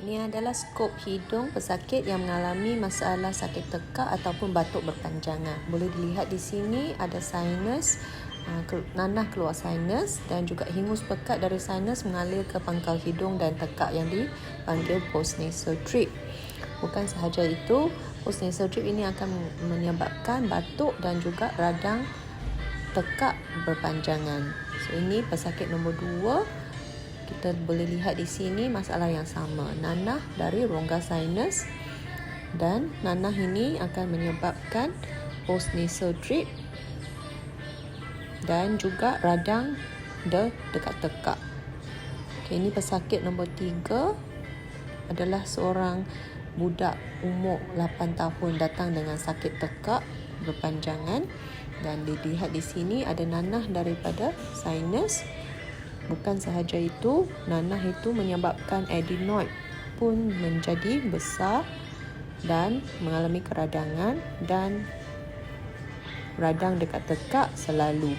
Ini adalah skop hidung pesakit yang mengalami masalah sakit tekak ataupun batuk berpanjangan. Boleh dilihat di sini ada sinus, nanah keluar sinus dan juga hingus pekat dari sinus mengalir ke pangkal hidung dan tekak yang dipanggil postnasal drip. Bukan sahaja itu, postnasal drip ini akan menyebabkan batuk dan juga radang tekak berpanjangan. So ini pesakit nombor 2. Kita boleh lihat di sini masalah yang sama, nanah dari rongga sinus, dan nanah ini akan menyebabkan postnasal drip dan juga radang dekat tekak. Ini pesakit nombor 3 adalah seorang budak umur 8 tahun datang dengan sakit tekak berpanjangan, dan dilihat di sini ada nanah daripada sinus. Bukan sahaja itu, nanah itu menyebabkan adenoid pun menjadi besar dan mengalami keradangan dan radang dekat tekak selalu.